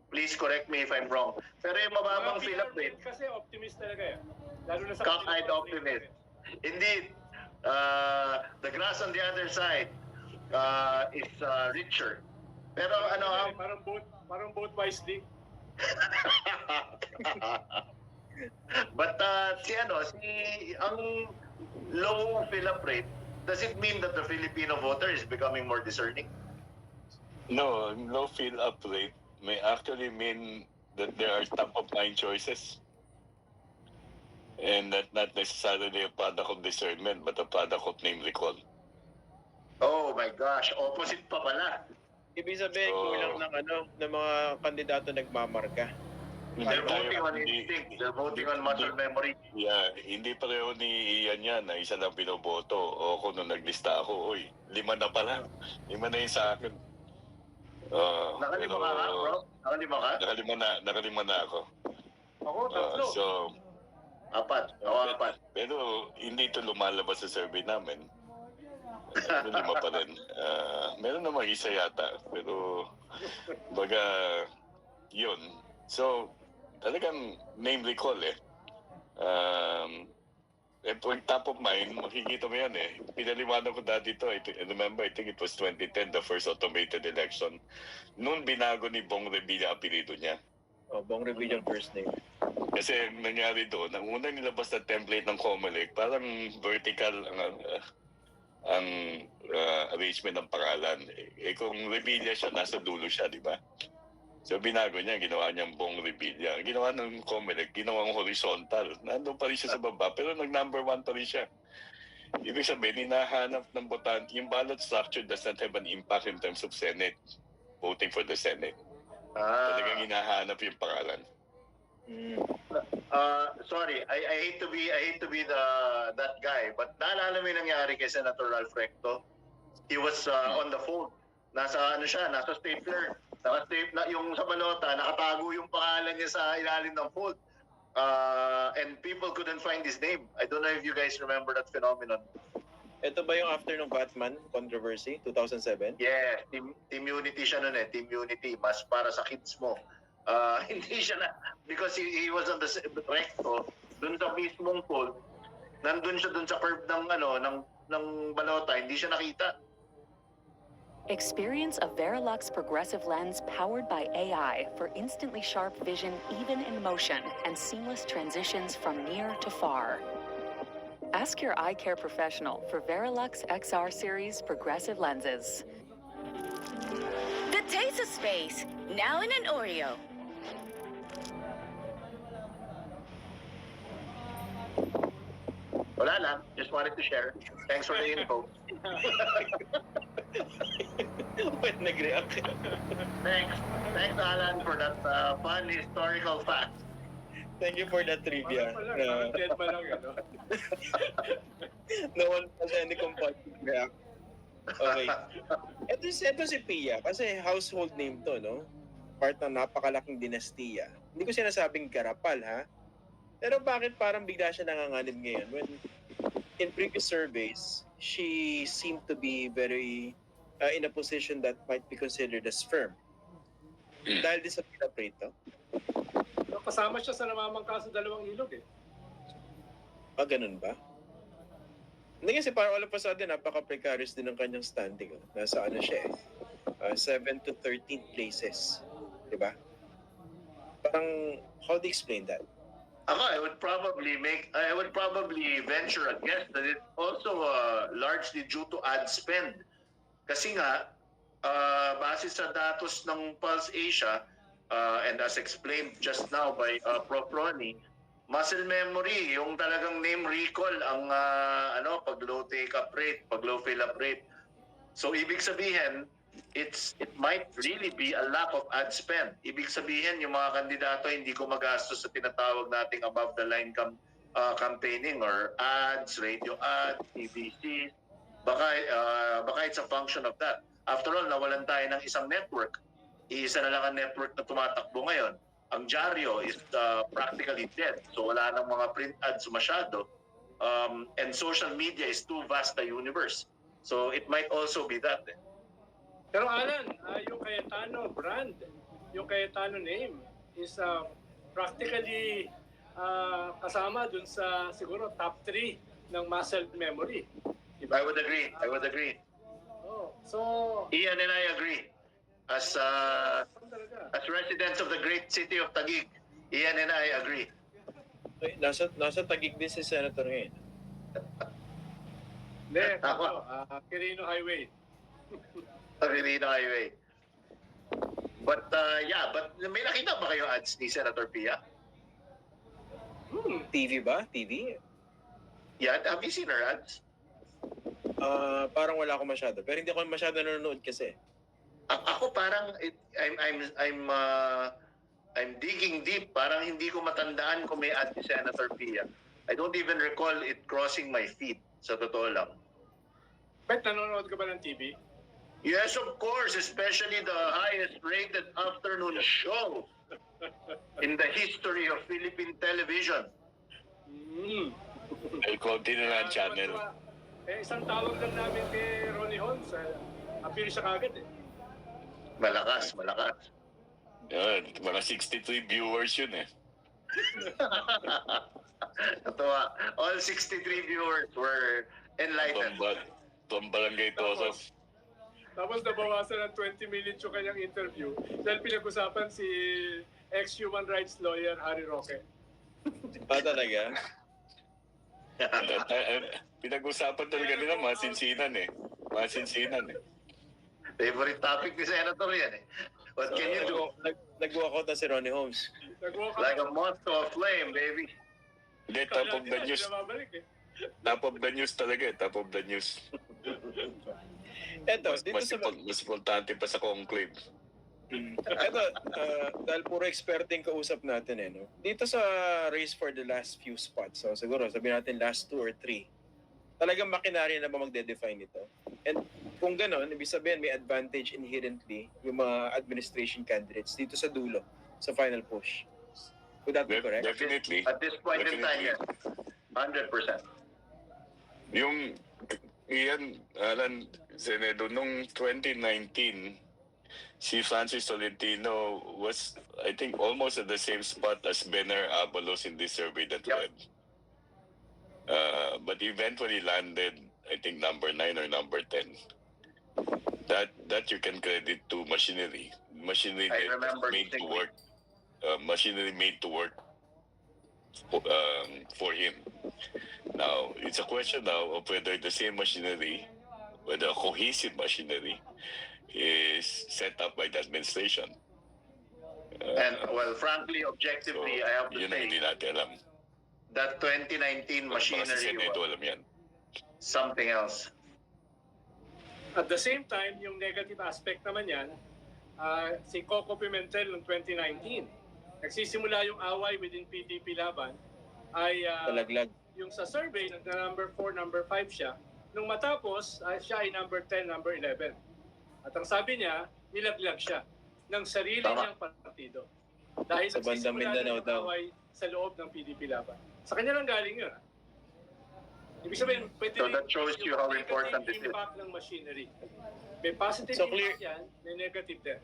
please correct me if I'm wrong. Pero yung mababang Mga fill-up PR rate, kasi optimist talaga yan. Lalo na sa cock-eyed optimist. Indeed, the grass on the other side is richer. Pero ano, Parang both wisely. but ang low fill-up rate, does it mean that the Filipino voter is becoming more discerning? No, low fill-up rate may actually mean that there are top-of-mind choices. And that not necessarily a product of discernment, but a product of name recall. Oh my gosh, opposite pa pala. Ibig sabihin, So- kulang ng mga kandidato nagmamarka. They're tayo- voting on hindi- instinct. They're voting on muscle memory. Yeah, hindi pareho ni Ian yan na isa lang binoboto. O ako nung naglista ako, 5 na pala. 5 na yun sa akin. Nakalima ka nga, bro? Nakalima ka? Nakalima na ako. Ako, tatlo. So, Apat. Apat. pero hindi ito lumalabas sa survey namin. 5 pa rin. Meron namang isa yata. Pero, baga, yun. So, talagang name recall eh. Pag top of mind, makikita mo yan eh. Pinaliwanag ko dati ito. I remember, I think it was 2010, the first automated election. Noon binago ni Bong Revilla apelido niya. Bong Revilla first name. Kasi ang nangyari doon, ang unang nilabas na template ng COMELEC, parang vertical ang arrangement ng pangalan. Kung Revilla siya, nasa dulo siya, di ba? So binago niya, ginawa niyang Bong Revilla. Ginawa ng COMELEC, ginawang horizontal. Nandun pa rin siya sa baba, pero nag-number 1 pa rin siya. Ibig sabihin, hinahanap ng botante, yung ballot structure does not have an impact in terms of Senate, voting for the Senate. Talagang hinahanap yung pangalan. Sorry, I hate to be that guy, but naalala mo yung nangyari kay Senator Ralph Recto? He was on the phone. Nasa stapler. Yung sa balota, nakatago yung pangalan niya sa ilalim ng fold. And people couldn't find his name. I don't know if you guys remember that phenomenon. Ito ba yung after ng Batman controversy, 2007? Yeah, Team Unity siya nun eh. Team Unity, mas para sa kids mo. Hindi siya na, because he was on the recto, dun sa mismong fold, nandun siya dun sa curve ng balota, hindi siya nakita. Experience a Verilux progressive lens powered by AI for instantly sharp vision even in motion and seamless transitions from near to far. Ask your eye care professional for Verilux XR series progressive lenses. The taste of space, now in an Oreo. Wala lang, just wanted to share. Thanks for the info. Ba't nag-react? Thanks, Alan, for that fun historical fact. Thank you for that trivia. Parang dead pa lang, ano? No one has any compulsive react. Okay. Ito si Pia, kasi household name to, no? Part ng napakalaking dinastiya. Hindi ko sinasabing garapal, ha? Pero bakit parang bigla siya nanganganib ngayon? When in previous surveys, she seemed to be very in a position that might be considered as firm. Dahil din sa pinapray to. Kasama siya sa namamangka sa dalawang ilog eh. Ganun ba? Hindi kasi parang all of a sudden, napaka-precarious din ng kanyang standing. Nasa siya 7 to 13 places. Diba? Parang, how do you explain that? I would probably venture a guess that it's also largely due to ad spend. Kasi nga, base sa datos ng Pulse Asia, and as explained just now by Prof. Ronnie, muscle memory, yung talagang name recall, ang pag low take-up rate, pag low fill-up rate, So ibig sabihin, it might really be a lack of ad spend. Ibig sabihin, yung mga kandidato hindi ko magastos sa tinatawag nating above the line campaigning or ads, radio ads, TVC. Baka it's a function of that. After all, nawalan tayo ng isang network. Iisa na lang ang network na tumatakbo ngayon. Ang dyaryo is practically dead. So wala nang mga print ads masyado. And social media is too vast a universe. So it might also be that. Pero Alan, yung Cayetano brand, yung Cayetano name is practically kasama dun sa siguro top 3 ng muscle memory. I would agree. Oh, so Ian and I agree. As residents of the great city of Taguig, Ian and I agree. Nasa Taguig din si Senator ngayon. hindi, Quirino Highway. Quirino Highway. But may nakita ba kayo ads ni Senator Pia? TV ba? TV? Yeah, have you seen her ads? Parang wala ako masyado. Pero hindi ako masyado nanonood kasi. Ako parang I'm digging deep. Parang hindi ko matandaan kung may ad ni Senator Pia. I don't even recall it crossing my feed. Sa totoo lang. Bet, nanonood ka ba ng TV? Yes, of course. Especially the highest rated afternoon show in the history of Philippine television. Ay, konti na lang channel. Isang tawag lang namin kay Ronnie Holmes. Appear siya kagad eh. Malakas. Yan, mga 63 viewers yun eh. Totoo. All 63 viewers were enlightened. From Barangay Tosos. Tapos nabawasan ng 20 minutes yung kanyang interview dahil pinag-usapan si ex-human rights lawyer Harry Roque. Talaga? Pinag-usapan talaga nila masinsinan eh. Favorite topic ni Senator yan eh. What can you do? Nag-walk out na si Ronnie Holmes. Like a moth to a flame, baby. Hindi, top of the news. Top of the news talaga eh. Top of the news. Eto, dito Mas sa... importante pa sa conclave. Eto, dahil puro experting kausap natin eh, no? Dito sa race for the last few spots, so siguro sabihin natin last 2 or 3, talagang makinarya na ba magde-define ito? And kung gano'n, ibig sabihin may advantage inherently yung mga administration candidates dito sa dulo, sa final push. Would that be correct? Definitely. At this point in time, yes. 100%. Yung Ian, Alan, Senedo, nung 2019, si Francis Tolentino was, I think, almost at the same spot as Bener Abalos in this survey that we had. But eventually landed, I think, number 9 or number 10. That you can credit to machinery. Machinery made to work. Machinery made to work for him. Now, it's a question now of whether the same machinery, whether a cohesive machinery, is set up by the administration. And well, frankly, objectively, I have to yun ang say hindi natin alam. that 2019 Baka si machinery Senedo was alam yan. something else. At the same time, yung negative aspect naman yan, si Coco Pimentel noong 2019, nagsisimula yung away within PDP Laban, ay Talaglag. yung sa survey, na number 4, number 5 siya, nung matapos, siya ay number 10, number 11. At ang sabi niya, nilaglag siya ng sarili niyang partido. Dahil Sa bandang nagsisimula Mindanao yung daw. away sa loob ng PDP Laban. Sa kanya lang galing yun. Ibig sabihin, pwede So that shows you how yung important negative it is. impact ng machinery. May positive So clear- impact yan, may negative din.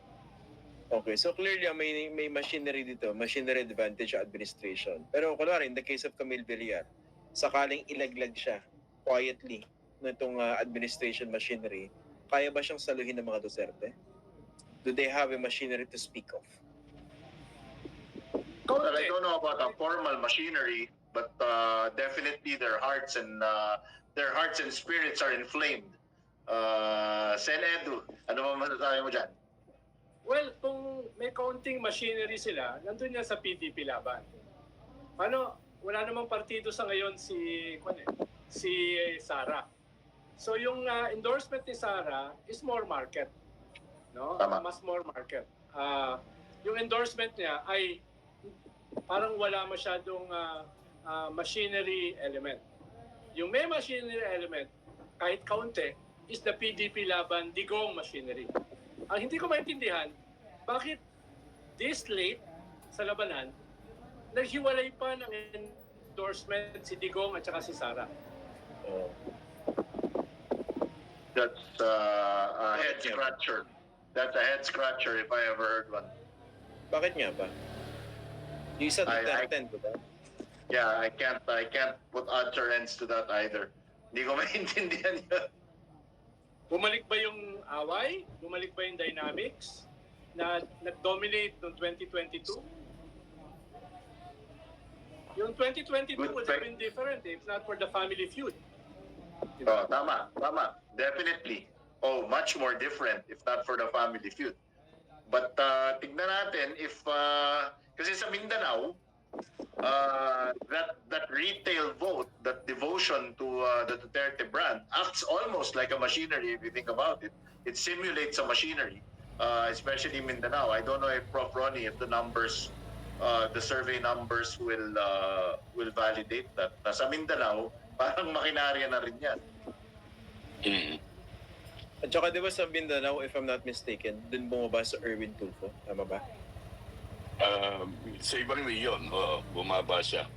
Okay, so clearly may machinery dito, machinery advantage administration. Pero kunwari, in the case of Camille Villar, sakaling ilaglag siya quietly nitong administration machinery, kaya ba siyang saluhin ng mga Duterte? Do they have a machinery to speak of? Well, I don't know about a formal machinery, but definitely their hearts and spirits are inflamed. Sen Edu, ano ba masasabi mo dyan? Well, kung may kaunting machinery sila, nandun yan sa PDP Laban. Wala namang partido sa ngayon si Sara. So yung endorsement ni Sara is more market. No? Tama. Mas more market. Yung endorsement niya ay parang wala masyadong machinery element. Yung may machinery element, kahit kaunti, is the PDP laban Digong machinery. Ang hindi ko maintindihan, bakit this late sa labanan, naghiwalay pa ng endorsement si Digong at saka si Sara. Oh. That's a head scratcher. That's a head scratcher if I ever heard one. Bakit nga ba? Yung isa I- Duterte, diba? Yeah, I can't put odds or ends to that either. Hindi ko maintindihan yun. Bumalik ba yung away? Bumalik ba yung dynamics na nag-dominate noong 2022? Yung 2022 Good would have been different if not for the family feud. Oh, tama. Definitely. Oh, much more different if not for the family feud. But tignan natin if kasi sa Mindanao, that retail vote, that devotion to the Duterte brand acts almost like a machinery if you think about it. It simulates a machinery, especially Mindanao. I don't know if Prof. Ronnie, if the numbers, the survey numbers will validate that. Sa Mindanao, parang makinarya na rin yan. At saka diba sa Mindanao, if I'm not mistaken, dun bumaba sa Erwin Tulfo. Tama ba? Sa ibang leyon, bumaba siya.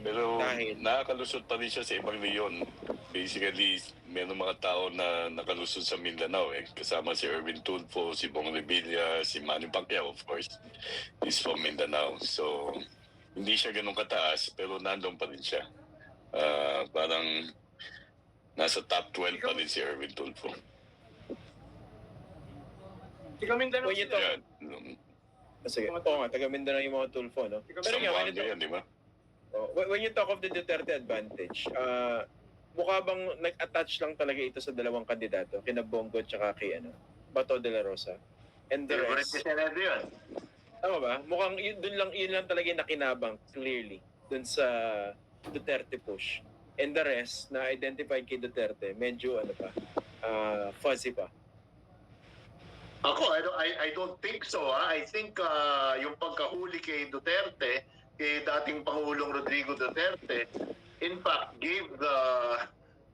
Pero Dahil? nakakalusot pa rin siya sa ibang leyon. Basically, meron mga tao na nakalusot sa Mindanao. Kasama si Erwin Tulfo, si Bong Revilla, si Manny Pacquiao, of course, is from Mindanao. So, hindi siya ganun kataas, pero nandun pa rin siya. Parang nasa top 12 pa rin si Erwin Tulfo. Ikaw Mindanao When you sila. talk, sige. Oo nga, taga Mindanao yung mga Tulfo, no? Pero nga, when you Sambuanga yan, di ba? when you talk of the Duterte advantage, mukha bang nag-attach lang talaga ito sa dalawang kandidato, kina Bongo at saka kay Bato de la Rosa? And the Favorite rest, ni Senado yun. tama ba? Mukhang yun lang talaga yung nakinabang, clearly, dun sa Duterte push. And the rest, na identified kay Duterte, medyo fuzzy pa. Ako, I don't think so. I think yung pagkahuli kay Duterte, kay dating Pangulong Rodrigo Duterte, in fact, gave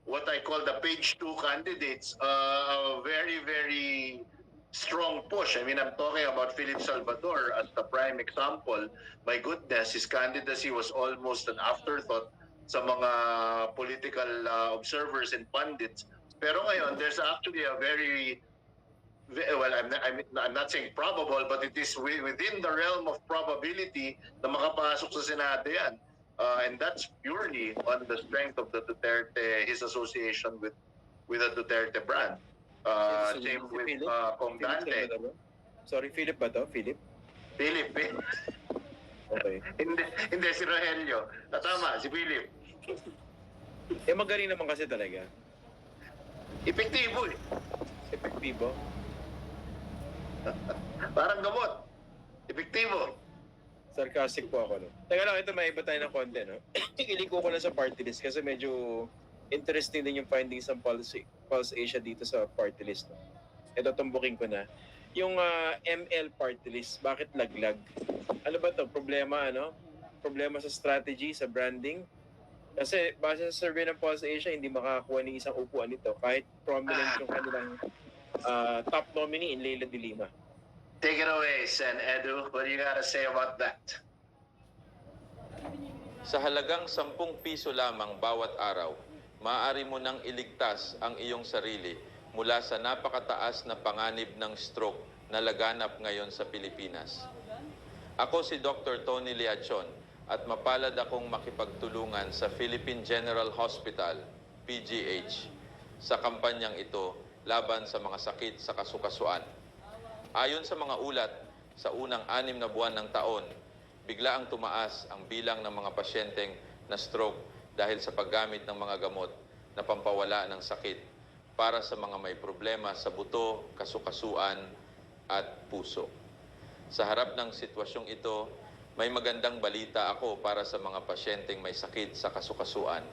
what I call the page 2 candidates a very, very strong push. I mean, I'm talking about Philip Salvador as the prime example. My goodness, his candidacy was almost an afterthought sa mga political observers and pundits. Pero ngayon, there's actually a very well, I'm not saying probable, but it is within the realm of probability na makapasok sa Senado yan. And that's purely on the strength of the Duterte, his association with the Duterte brand. Same with Kong Dante. Sorry, Philip ba to? Philip? Philip. Okay. Hindi, si Rogelio. Tama, si Philip. Magaling naman kasi talaga. Epektibo eh. Epektibo. Parang gamot. Epektibo. Sarcastic po ako, no? Teka lang, ito may iba tayo ng konti, no? Iliko ko lang sa party list kasi medyo interesting din yung findings ng Pulse Asia dito sa party list. No? Ito, tumbukin ko na. Yung ML party list, bakit laglag? Ano ba to? Problema, Problema sa strategy, sa branding? Kasi base sa survey ng Pulse Asia, hindi makakakuha ng isang upuan nito kahit prominent yung kanilang top nominee in Leila de Lima. Take it away, Sen Edu. What do you gotta say about that? Sa halagang 10 piso lamang bawat araw, maaari mo nang iligtas ang iyong sarili mula sa napakataas na panganib ng stroke na laganap ngayon sa Pilipinas. Ako si Dr. Tony Liachon at mapalad akong makipagtulungan sa Philippine General Hospital, PGH, sa kampanyang ito laban sa mga sakit sa kasukasuan. Ayon sa mga ulat, sa unang 6 na buwan ng taon, bigla ang tumaas ang bilang ng mga pasyenteng na stroke dahil sa paggamit ng mga gamot na pampawala ng sakit para sa mga may problema sa buto, kasukasuan at puso. Sa harap ng sitwasyong ito, may magandang balita ako para sa mga pasyenteng may sakit sa kasukasuan.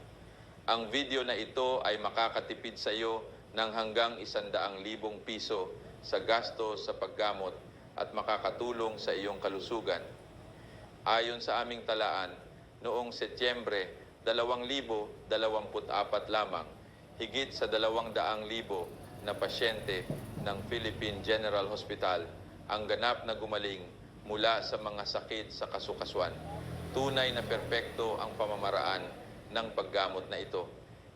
Ang video na ito ay makakatipid sa iyo ng hanggang 100,000 piso sa gasto sa paggamot at makakatulong sa iyong kalusugan. Ayon sa aming talaan, noong Setyembre 2024 lamang, higit sa 200,000 na pasyente ng Philippine General Hospital ang ganap na gumaling mula sa mga sakit sa kasukasuan. Tunay na perpekto ang pamamaraan ng paggamot na ito.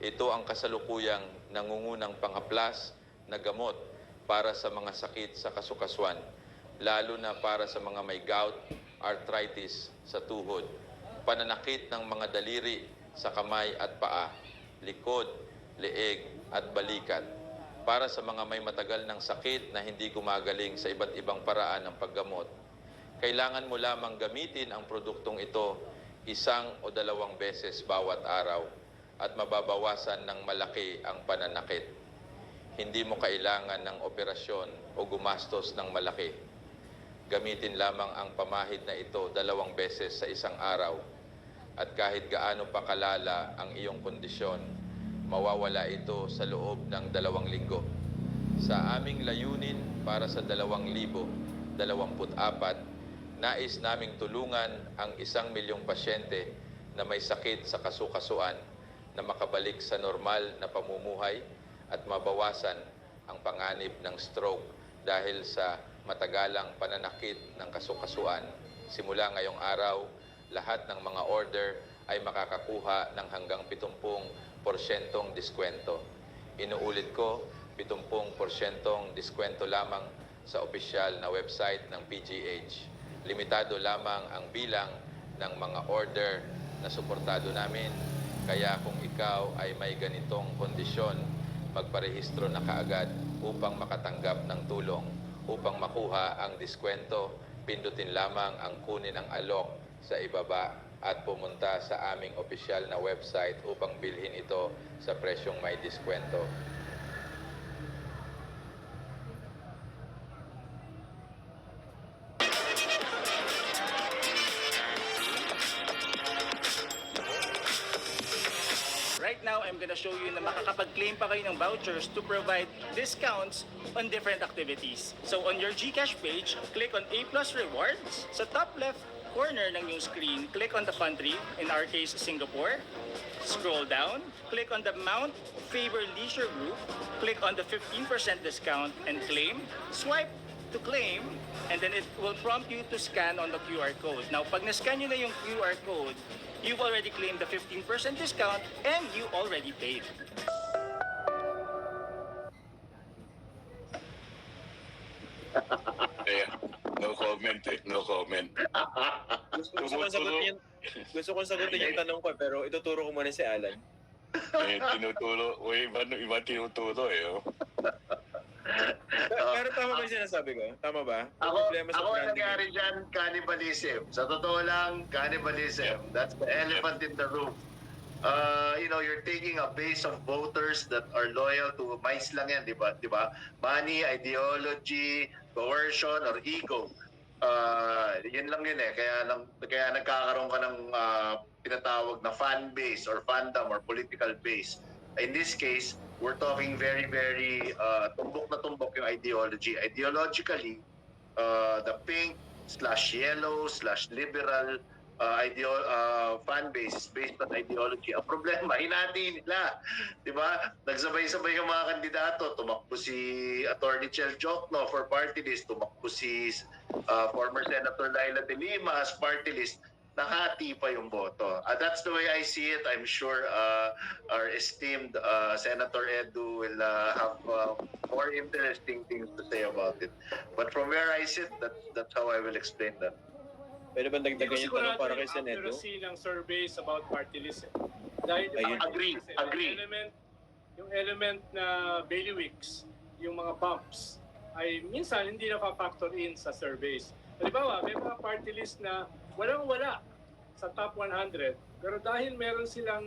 Ito ang kasalukuyang nangungunang panghaplas na gamot para sa mga sakit sa kasukasuan, lalo na para sa mga may gout, arthritis sa tuhod, pananakit ng mga daliri sa kamay at paa, likod, leeg at balikat, para sa mga may matagal ng sakit na hindi gumagaling sa iba't ibang paraan ng paggamot. Kailangan mo lamang gamitin ang produktong ito 1 o 2 beses bawat araw at mababawasan ng malaki ang pananakit. Hindi mo kailangan ng operasyon o gumastos ng malaki. Gamitin lamang ang pamahid na ito 2 beses sa isang araw. At kahit gaano pa kalala ang iyong kondisyon, mawawala ito sa loob ng 2 linggo. Sa aming layunin para sa 2024, nais naming tulungan ang 1 milyong pasyente na may sakit sa kasukasuan na makabalik sa normal na pamumuhay at mabawasan ang panganib ng stroke dahil sa matagalang pananakit ng kasukasuan. Simula ngayong araw, lahat ng mga order ay makakakuha ng hanggang 70% diskwento. Inuulit ko, 70% diskwento lamang sa opisyal na website ng PGH. Limitado lamang ang bilang ng mga order na suportado namin. Kaya kung ikaw ay may ganitong kondisyon, magparehistro na kaagad upang makatanggap ng tulong. Upang makuha ang diskwento, pindutin lamang ang kunin ang alok sa ibaba at pumunta sa aming opisyal na website upang bilhin ito sa presyong may diskwento. Right now, I'm gonna show you na makakapag-claim pa kayo ng vouchers to provide discounts on different activities. So on your GCash page, click on A Plus Rewards. Sa top left corner ng yung screen, click on the country, in our case, Singapore. Scroll down, click on the Mount Faber Leisure Group, click on the 15% discount and claim. Swipe to claim, and then it will prompt you to scan on the QR code. Now, pag na-scan nyo na yung QR code, you've already claimed the 15% discount and you already paid. No comment eh. No comment. Gusto kong sagutin yung tanong ko, pero ituturo ko muna si Alan. Tinuturo. Iba tinuturo eh. Oh. Pero tama ba yung sinasabi ko? Tama ba? Ako branding. nangyari dyan, cannibalism. Sa totoo lang, cannibalism. That's the elephant in the room. You're taking a base of voters that are loyal to mais lang yan, di ba? Money, ideology, coercion, or ego. Yun lang yun eh. Kaya nagkakaroon ka ng tinatawag na fan base or fandom or political base. In this case, we're talking very, very tumbok na tumbok yung ideology. Ideologically, the pink/yellow/liberal fan base is based on ideology. Ang problema, hinati nila. Diba? Nagsabay-sabay yung mga kandidato. Tumakbo si Attorney Chel Jokno for party list. Tumakbo si former Senator Laila De Lima as party list. Nakati pa yung boto. That's the way I see it. I'm sure our esteemed Senator Edu will have more interesting things to say about it. But from where I sit, that's how I will explain that. Pwede ba dagdagan yung tanong para kay Sen Edu? Accuracy ng surveys about party list. Dahil Agree. Yung element na bailiwicks, yung mga bumps, ay minsan hindi na-factor in sa surveys. Halimbawa, may mga party list na walang-wala sa top 100, pero dahil meron silang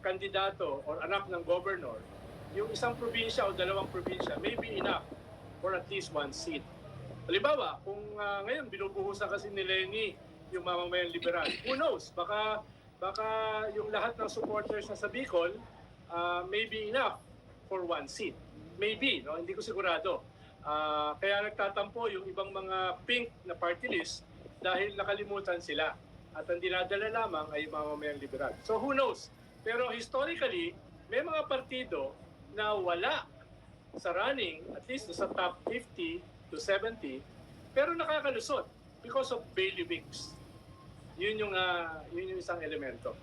kandidato or anak ng governor, yung isang probinsya o 2 probinsya may be enough for at least 1 seat. Halimbawa, kung ngayon binubuhusan kasi ni Lenny yung mamamayang liberal, who knows, baka baka yung lahat ng supporters na sa Bicol may be enough for one seat. Maybe, no? Hindi ko sigurado. Kaya nagtatampo yung ibang mga pink na party list dahil nakalimutan sila. At ang dinadala lamang ay mga mamayang liberal. So who knows? Pero historically, may mga partido na wala sa running, at least sa top 50 to 70, pero nakakalusot because of bailiwicks. Yun yung isang elemento.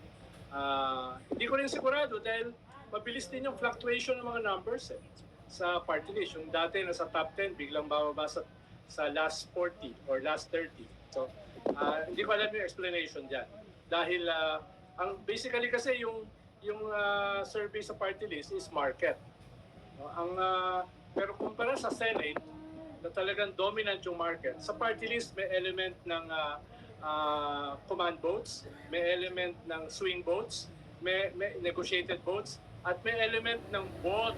Hindi ko rin sigurado dahil mabilis din yung fluctuation ng mga numbers sa party list. Yung dati nasa top 10, biglang bababa sa last 40 or last 30. So, hindi ko alam yung explanation dyan. Dahil, basically kasi yung survey sa party list is market. Pero kumpara sa Senate, na talagang dominant yung market, sa party list may element ng command votes, may element ng swing votes, may negotiated votes, at may element ng votes,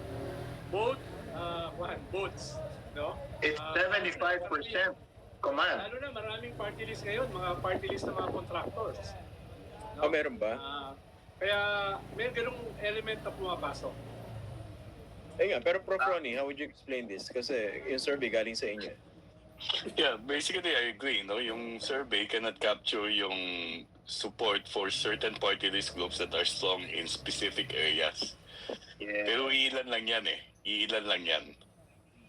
no? It's 75% command. Lalo na maraming party list ngayon, mga party list ng mga contractors. Oh, meron ba? Kaya may ganung element na pumapasok. Nga, pero Prof. Ronnie, how would you explain this? Kasi yung survey galing sa inyo. Yeah, basically I agree, no? Yung survey cannot capture yung support for certain party list groups that are strong in specific areas. Yeah. Pero iilan lang yan eh. Iilan lang yan.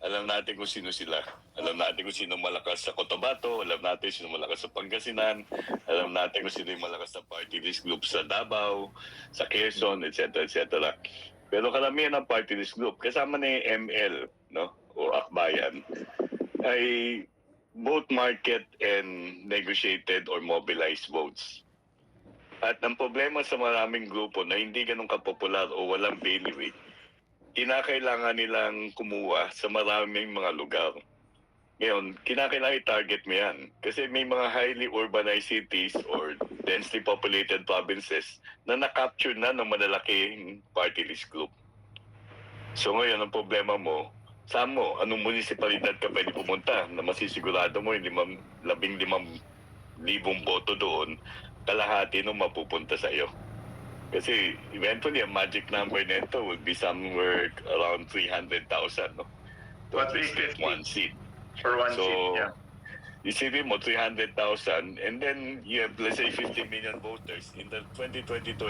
Alam natin kung sino sila. Alam natin kung sino malakas sa Cotabato, alam natin sino malakas sa Pangasinan, alam natin kung sino yung malakas sa party list group sa Davao, sa Quezon, etc. etc. Pero karamihan ng party list group, kasama na yung ML, no? O Akbayan, ay both market and negotiated or mobilized votes. At ang problema sa maraming grupo na hindi ganun kapopular o walang bailiwick, kinakailangan nilang kumuha sa maraming mga lugar. Ngayon, kinakailangan i-target mo yan. Kasi may mga highly urbanized cities or densely populated provinces na na-capture na ng malalaking party list group. So ngayon, ang problema mo, saan mo? Anong munisipalidad ka pwede pumunta na masisigurado mo yung 15,000 boto doon, kalahati nung mapupunta sa iyo. Kasi eventually, ang magic number nito will be somewhere around 300,000, no? To But at least get 350 one seat. for one So, seat, yeah. isipin mo 300,000 and then you have, let's say, 50 million voters. In the 2022 election,